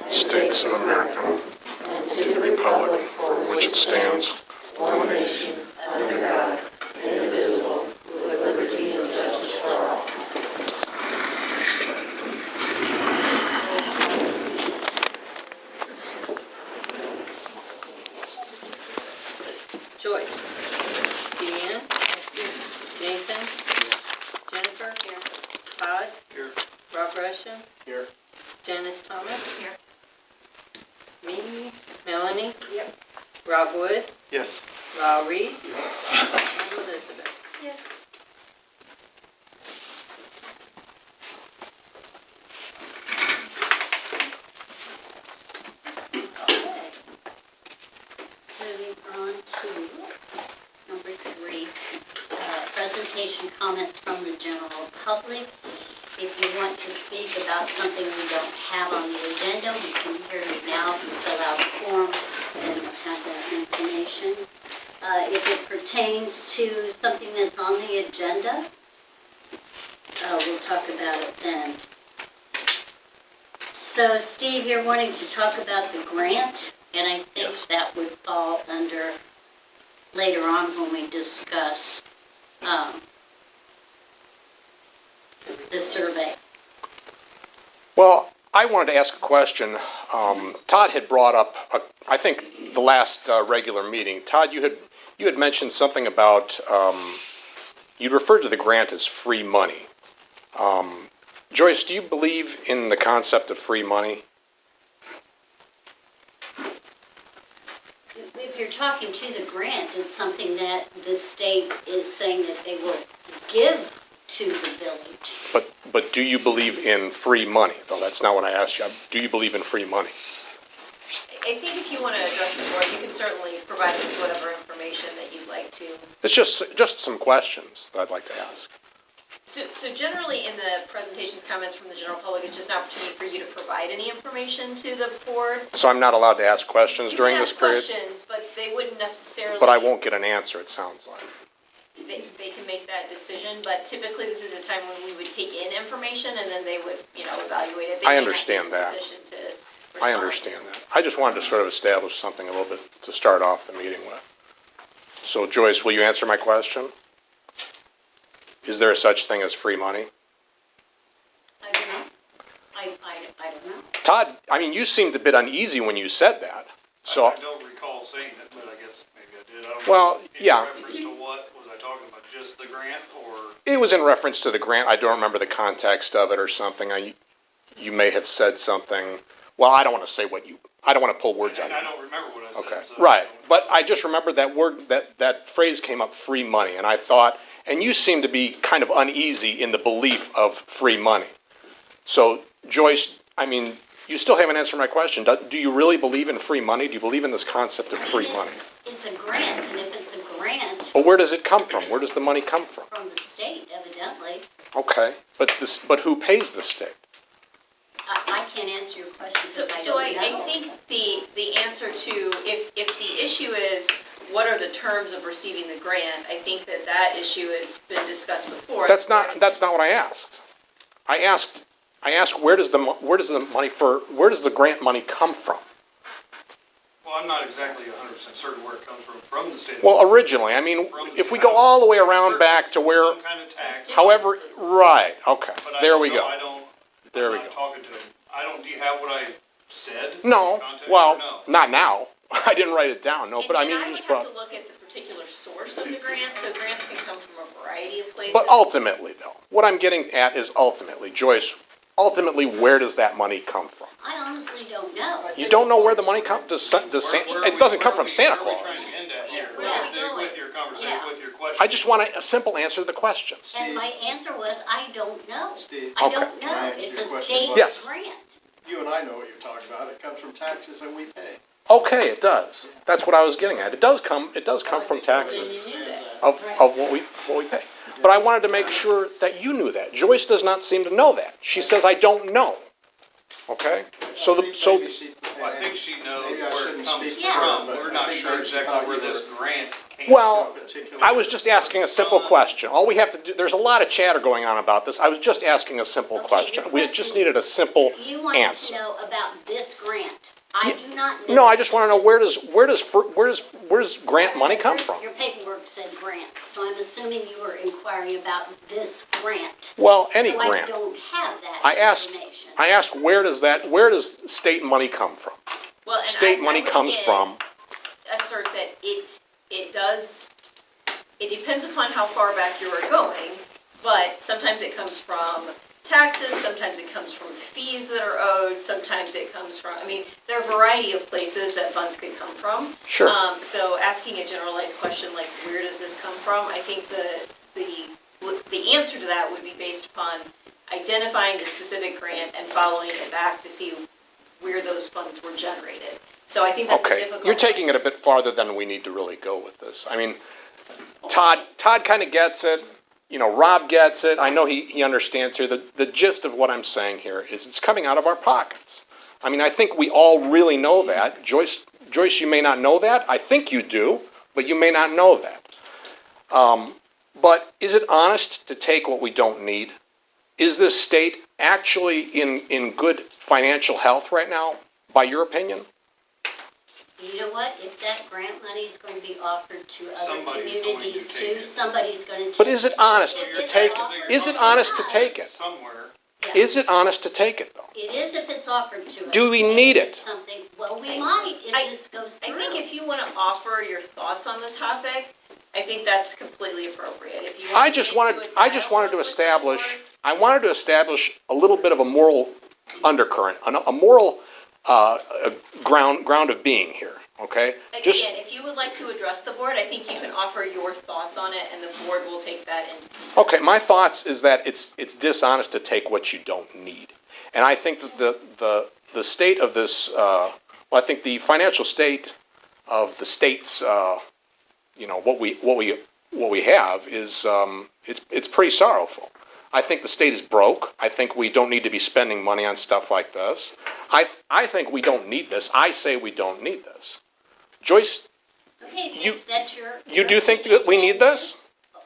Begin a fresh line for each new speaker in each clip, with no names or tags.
States of America, and to the republic for which it stands, one nation, under God, indivisible, with liberty and justice for all.
Joyce. Deanne. Nathan. Jennifer. Here. Todd.
Here.
Rob Russian.
Here.
Janice Thomas. Here. Me. Melanie. Yep. Rob Wood.
Yes.
Law Reed. And Elizabeth.
Yes. Okay. Moving on to number 3, presentation comments from the general public. If you want to speak about something we don't have on the agenda, we can hear you now. If you fill out a form, and you'll have that information. If it pertains to something that's on the agenda, we'll talk about it then. So, Steve, you're wanting to talk about the grant, and I think that would fall under later on when we discuss the survey.
Well, I wanted to ask a question. Todd had brought up, I think, the last regular meeting. Todd, you had mentioned something about, you referred to the grant as free money. Joyce, do you believe in the concept of free money?
If you're talking to the grant, it's something that the state is saying that they will give to the village.
But do you believe in free money? Though that's not what I asked you. Do you believe in free money?
I think if you want to address the board, you can certainly provide us with whatever information that you'd like to.
It's just some questions that I'd like to ask.
So generally in the presentations, comments from the general public, it's just an opportunity for you to provide any information to the board.
So I'm not allowed to ask questions during this period?
You can ask questions, but they wouldn't necessarily.
But I won't get an answer, it sounds like.
They can make that decision, but typically this is a time when we would take in information and then they would, evaluate it.
I understand that. I
respond.
understand that. I just wanted to sort of establish something a little bit to start off the meeting with. So Joyce, will you answer my question? Is there a such thing as free money?
I don't know. I don't know.
Todd, you seemed a bit uneasy when you said that. So
I don't recall saying it, but I guess maybe I did. I don't
Well,
know.
yeah.
In reference to what? Was I talking about just the grant or?
it was in reference to the grant. I don't remember the context of it or something. You may have said something. Well, I don't want to say I don't want to pull words out
And
of
I
you.
don't remember what I said.
Okay,
So
right. But I just remembered that word, that phrase came up, free money, and I thought, and you seem to be kind of uneasy in the belief of free money. So, Joyce, you still haven't answered my question. Do you really believe in free money? Do you believe in this concept of free money?
It's a grant, and if it's a grant
Well, where does it come from? Where does the money come from?
from the state, evidently,
Okay, but who pays the state?
I can't answer your question
So
because I don't know.
I think the answer to, if the issue is what are the terms of receiving the grant, I think that issue has been discussed before.
That's not what I asked. I asked where does the grant money come from?
Well, I'm not exactly 100% certain where it comes from the state.
Well, originally, if we go all the way around back to where,
Some kind of tax.
however, right, okay,
But I
there
don't
we
know,
go. There we
I'm not
go.
talking to him. Do you have what I said?
No,
in context,
well,
or no?
not now. I didn't write it down, no, but
And
you
I
just
would
brought.
have to look at the particular source of the grant, so grants can come from a variety of places.
But ultimately, though, what I'm getting at is Joyce, where does that money come from?
I honestly don't know.
You don't know where the money comes, it doesn't come from Santa
Where
Claus.
are we trying to end at here?
Yeah.
With your conversation,
Yeah.
with your question?
I just want a simple answer to the question.
And my answer was, I don't know.
Steve,
I
Okay.
don't know.
Can I
It's
answer
a
your question?
state
Yes.
grant.
you and I know what you're talking about. It comes from taxes that we pay.
Okay, it does. That's what I was getting at. It does come from taxes
Then you knew that.
of what we pay. But I wanted to make sure that you knew that. Joyce does not seem to know that. She says, I don't know. okay? So the, so,
Well, I think she knows
Maybe I
where it
shouldn't
comes
speak
for her,
from.
but
We're
I
not
think
sure
maybe she
exactly
thought
where
you
this
were-
grant came
well,
particular.
I was just asking a simple question. All we have to do, there's a lot of chatter going on about this. I was just asking a simple
Okay,
question.
your
We had just
question-
needed a simple
You want to
answer.
know about this grant. I do not know.
No, I just want to know where does grant money come from?
Your paperwork said grant, so I'm assuming you were inquiring about this grant.
Well, any
So
grant.
I don't have that
I asked,
information.
where does state money come from?
Well, and
State
I
money
would
comes
again
from,
assert that it does, it depends upon how far back you are going, but sometimes it comes from taxes, sometimes it comes from fees that are owed, sometimes it comes from, I mean, there are a variety of places that funds could come from.
Sure.
So asking a generalized question like, where does this come from? I think the answer to that would be based upon identifying the specific grant and following it back to see where those funds were generated. So I think that's a
okay.
difficult.
You're taking it a bit farther than we need to really go with this. I mean, Todd kind of gets it. You know, Rob gets it. I know he understands here. The gist of what I'm saying here is it's coming out of our pockets. I mean, I think we all really know that. Joyce, you may not know that. I think you do, but you may not know that. But is it honest to take what we don't need? Is this state actually in good financial health right now, by your opinion?
You know what, if that grant money is going to be offered to other
Somebody's going to
communities
take
too,
it.
somebody's going to take it.
But is it honest to take it?
offered
Is it
to
honest to
us.
take it?
somewhere.
Yeah.
Is it honest to take it, though?
It is if it's offered to us.
Do we
And
need
if
it?
it's Something, well, we might if
I-
this goes
I
through.
think if you want to offer your thoughts on the topic, I think that's completely appropriate. If you
I
want
just
to
wanted,
get into a
I just wanted to
dialogue with the
establish,
board,
I wanted to establish a little bit of a moral undercurrent, a moral ground of being here. Okay, just
Again, if you would like to address the board, I think you can offer your thoughts on it, and the board will take that into consideration.
okay. My thoughts is that it's dishonest to take what you don't need, and I think that the state of this, well, I think the financial state of the states, you know, what we have is it's pretty sorrowful. I think the state is broke. I think we don't need to be spending money on stuff like this. I think we don't need this. I say we don't need this. Joyce,
Okay,
you-
that's your.
you do think that we need this?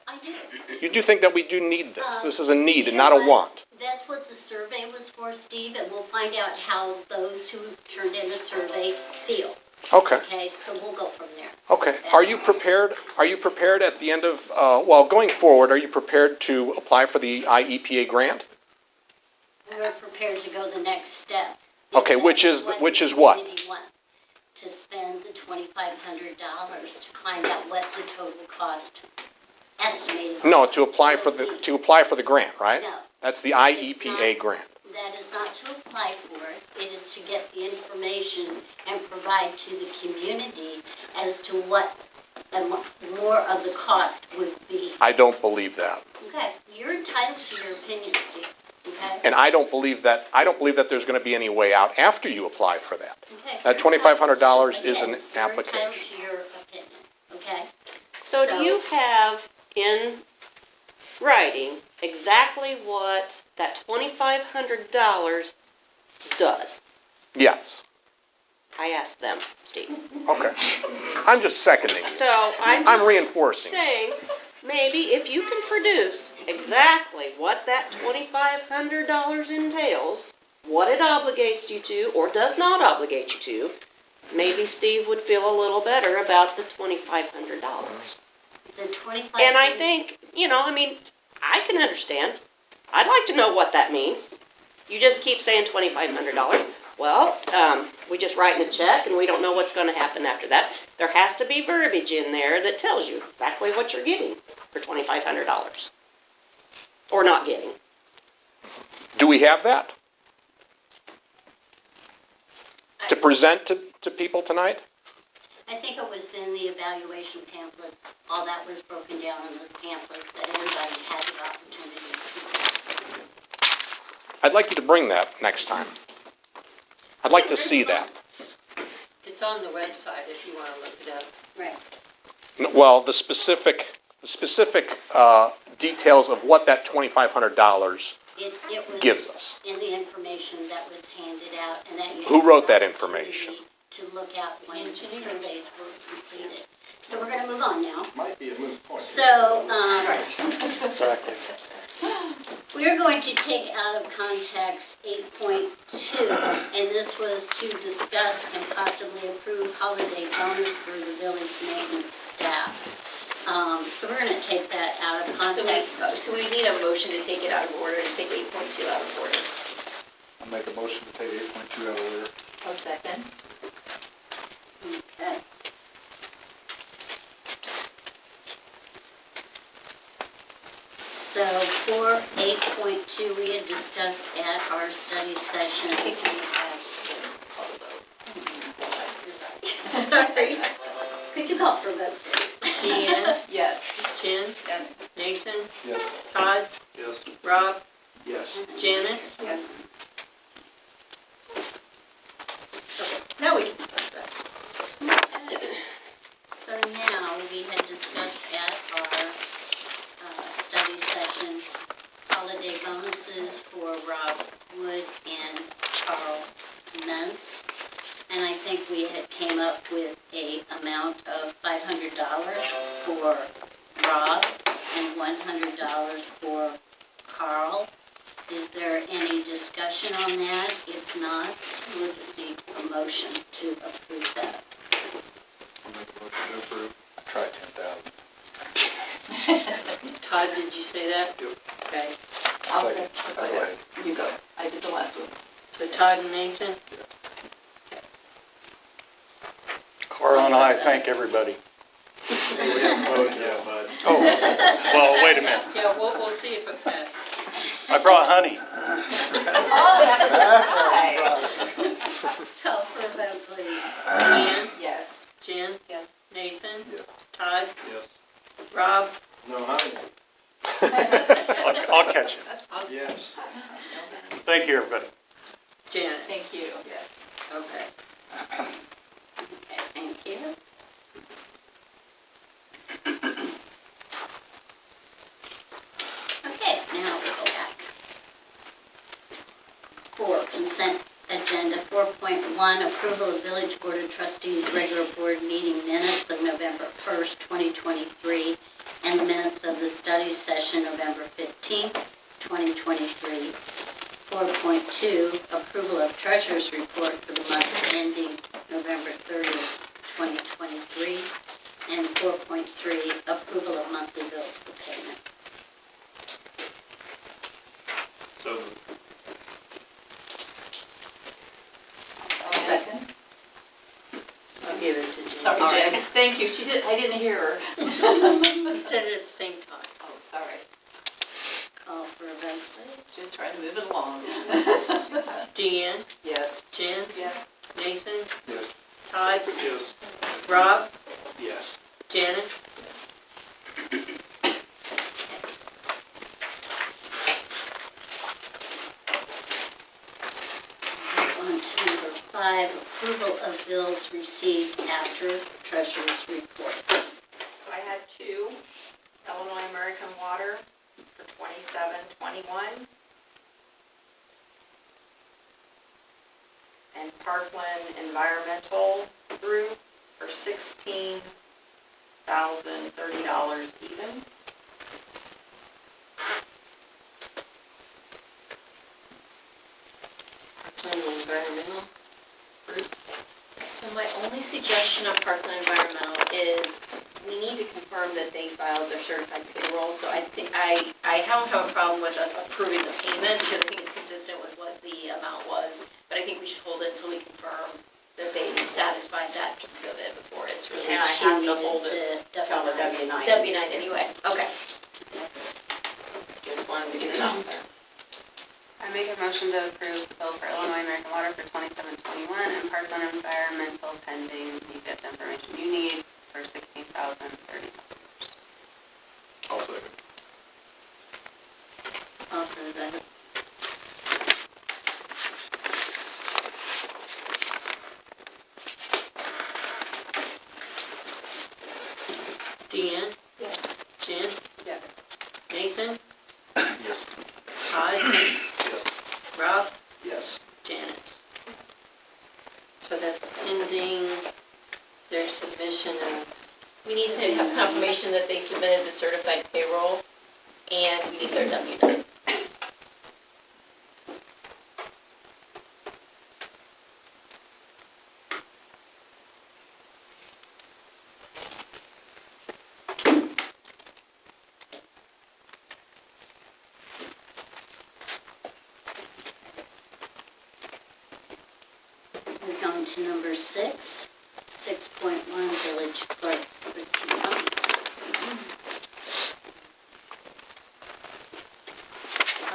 I do.
You do think that we do need this? This is a need
You
and
know
not a
what?
want.
That's what the survey was for, Steve, and we'll find out how those who turned in a survey feel.
Okay,
Okay, so we'll go from there.
okay. Are you prepared? Are you prepared at the end of, well, going forward, are you prepared to apply for the IEPA grant?
We're prepared to go the next step.
Okay, which is
the
what?
community want, to spend the $2,500 to find out what the total cost estimated.
No, to apply for
will
the grant, right?
No.
That's the
It's
IEPA
not.
grant.
be. That is not to apply for it. It is to get the information and provide to the community as to what more of the cost would be.
I don't believe that.
Okay, you're entitled to your opinion, Steve, okay?
And I don't believe that there's going to be any way out after you apply for that.
Okay,
That
you're entitled
$2,500
to-
is an
again, You're
application.
entitled to your opinion, okay?
So do you have in writing exactly what that $2,500 does?
Yes.
I asked them, Steve.
Okay. I'm just seconding.
So I'm
I'm
just
reinforcing.
saying, maybe if you can produce exactly what that $2,500 entails, what it obligates you to or does not obligate you to, maybe Steve would feel a little better about the $2,500.
The 25.
And I think, I mean, I can understand. I'd like to know what that means. You just keep saying $2,500. Well, we just write in a check and we don't know what's going to happen after that. There has to be verbiage in there that tells you exactly what you're getting for $2,500. Or not getting.
Do we have that? To present to people tonight?
I think it was in the evaluation pamphlets, all that was broken down in those pamphlets, that everybody had the opportunity to.
I'd like you to bring that next time. I'd like to see that.
It's on the website if you want to look it up.
Right.
Well, the specific details of what that $2,500
It was
gives us.
in the information that was handed out, and that you.
Who
had
wrote that
the
information?
opportunity to look at when the surveys were completed. So we're gonna move on now.
Might be a moot point.
So,
Exactly.
we are going to take out of context 8.2, and this was to discuss and possibly approve holiday bonus for the village maintenance staff. So we're gonna take that out of context.
So we need a motion to take it out of order, to take 8.2 out of order.
I'll make a motion to take 8.2 out of order.
I'll second.
Okay. So for 8.2, we had discussed at our study session.
I think we have to call the vote.
Sorry. Could you call for a vote, please?
Deanne,
Yes.
Jen,
Yes.
Nathan,
Yes.
Todd,
Yes.
Rob,
Yes.
Janice.
Yes. Now we can discuss that.
So now, we had discussed at our study session, holiday bonuses for Rob Wood and Carl Nunz. And I think we had came up with a amount of $500 for Rob and $100 for Carl. Is there any discussion on that? If not, we'll just need a motion to approve that.
I'll make a motion to approve. I tried 10,000.
Todd, did you say that?
Yep.
Okay,
I'll
Second.
second.
Go ahead.
You go. I did the last one.
so Todd and Nathan?
Carl and I thank everybody.
Oh, yeah, bud.
Oh, well, wait a minute.
Yeah, we'll see if it passes.
I brought honey.
Oh, that was a surprise.
Call for a vote, please.
Deanne,
Yes.
Jen,
Yes.
Nathan,
Yes.
Todd,
Yes.
Rob,
No, honey.
I'll catch it.
Yes.
Thank you, everybody.
Janice.
Thank you. Yes.
Okay.
Okay, thank you. Okay, now we'll go back. For consent agenda, 4.1, approval of Village Board of Trustees regular board meeting minutes of November 1st, 2023, and the minutes of the study session November 15th, 2023. 4.2, approval of treasurer's report for the month ending November 30th, 2023. And 4.3, approval of monthly bills for payment.
So,
I'll second.
I'll give it to Jen.
Sorry,
All
Jen.
right.
Thank you. I didn't hear her.
You said it at the same time.
Oh, sorry.
Call for a vote, please.
Just trying to move it along.
Deanne,
Yes.
Jen,
Yes.
Nathan,
yes.
Todd,
Yes.
Rob,
Yes.
Janice.
On to number 5, approval of bills received after treasurer's report.
So I had two, Illinois American Water for $27.21 and Parkland Environmental Group for $16,030 even.
Environmental.
So my only suggestion on Parkland Environmental is we need to confirm that they filed their certified payroll. So I think I don't have a problem with us approving the payment because I think it's consistent with what the amount was. But I think we should hold it until we confirm that they satisfied that piece of it before it's really. And I
She
have to
needed
hold it
the
till the
W-9.
W9 anyway. Okay. Just wanted to get it out there.
I make a motion to approve the bill for Illinois American Water for $27.21 and Parkland Environmental pending you get the information you need for $16,030.
I'll second.
Call for a vote.
Deanne,
Yes.
Jen,
Yes.
Nathan,
Yes.
Todd,
So that's pending their submission of,
We need to have confirmation that they submitted the certified payroll, and we need their W-9.
We're going to number 6.1, village clerk, Christina.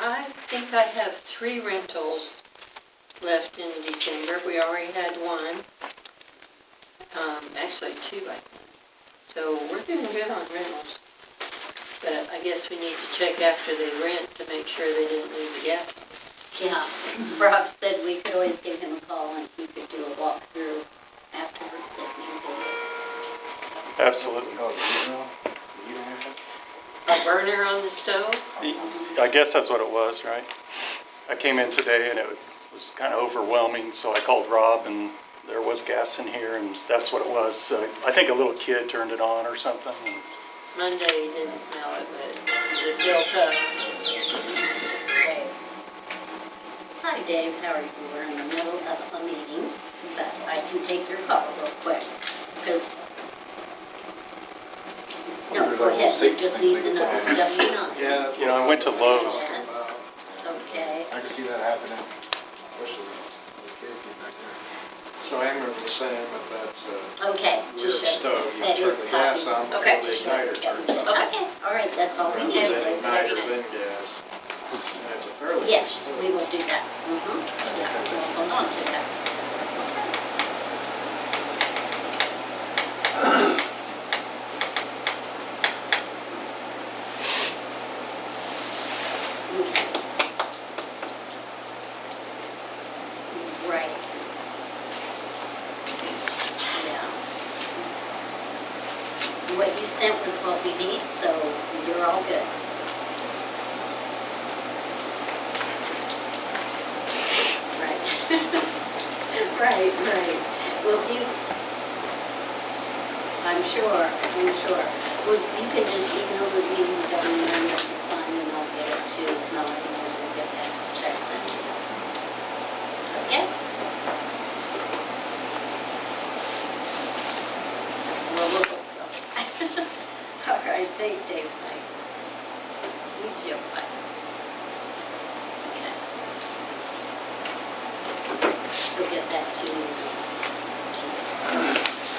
I think I have 3 rentals left in December. We already had one. Actually 2, I think. So we're doing good on rentals. But I guess we need to check after they rent to make sure they didn't leave the gas.
Yeah, Rob said we could always give him a call and he could do a walkthrough afterwards if needed.
Absolutely.
A burner on the stove?
I guess that's what it was, right? I came in today and it was kind of overwhelming, so I called Rob and there was gas in here and that's what it was. I think a little kid turned it on or something. And
Monday didn't smell it, but it built up.
Hi Dave, how are you? We're in the middle of a meeting, but I can take your call real quick, because... No, go ahead, we just need the W-9.
Yeah.
You know, I went to Lowe's.
Okay.
I can see that happening, especially when the kids get back there.
So Amber was saying that that's a
Okay,
weird
just show.
stove. You
That
turn
is
the gas
copy.
on
Okay.
before the igniter turns on.
Okay, all right, that's all we
Rather
need.
than igniter, then gas. And it's a fairly good
Yes,
stove.
we will do that. Mm-hmm. Yeah, we'll hold on to that. Right. Yeah. What you sent was what we need, so you're all good. Right. Right. Well, if you, I'm sure. Well, you can just email me the W-9 that you find and I'll get it to Melanie and we'll get that check sent to you. Yes? Well, we'll hope so. All right, thanks, Dave. Bye. You too. Bye. Okay. We'll get that to you.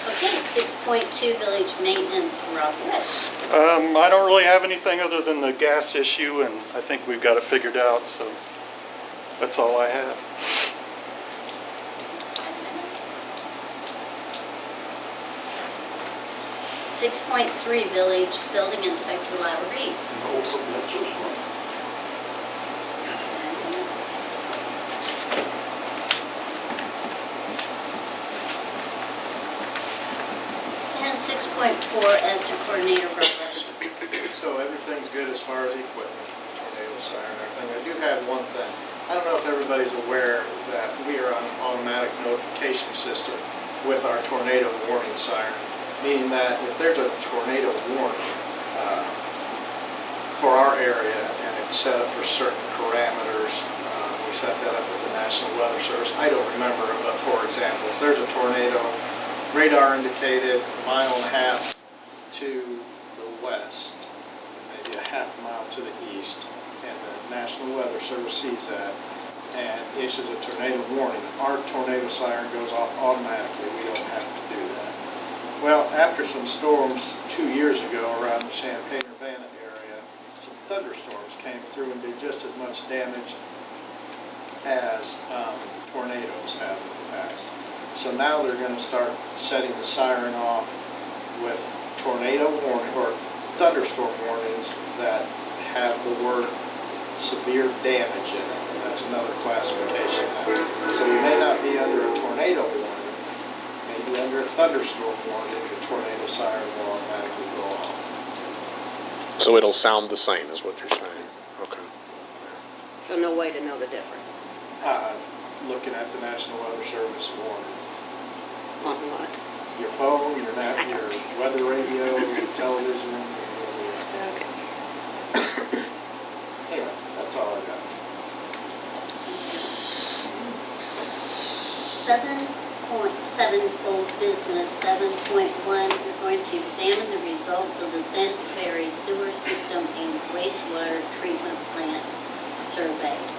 Okay, 6.2, village maintenance, Rob Wood.
I don't really have anything other than the gas issue, and I think we've got it figured out, so that's all I have.
6.3, village building inspector, Lowry. And 6.4, as to coordinator, Rob Rush.
So everything's good as far as equipment, tornado siren, everything. I do have one thing. I don't know if everybody's aware that we are on an automatic notification system with our tornado warning siren, meaning that if there's a tornado warning for our area and it's set up for certain parameters, we set that up with the National Weather Service. I don't remember, but for example, if there's a tornado, radar indicated a mile and a half to the west, maybe a half mile to the east, and the National Weather Service sees that and issues a tornado warning, our tornado siren goes off automatically. We don't have to do that. Well, after some storms 2 years ago around the Champaign-Urbana area, some thunderstorms came through and did just as much damage as tornadoes have in the past. So now they're going to start setting the siren off with tornado warning or thunderstorm warnings that have the word severe damage in it. And that's another classification. So you may not be under a tornado warning, maybe under a thunderstorm warning, the tornado siren will automatically go off.
So it'll sound the same, is what you're saying? Okay.
So no way to know the difference.
Looking at the National Weather Service warning.
On what?
Your phone, your weather radio, your television.
Okay.
Anyway, that's all I got.
7.7 old business, 7.1, we're going to examine the results of the sanitary sewer system and wastewater treatment plant survey.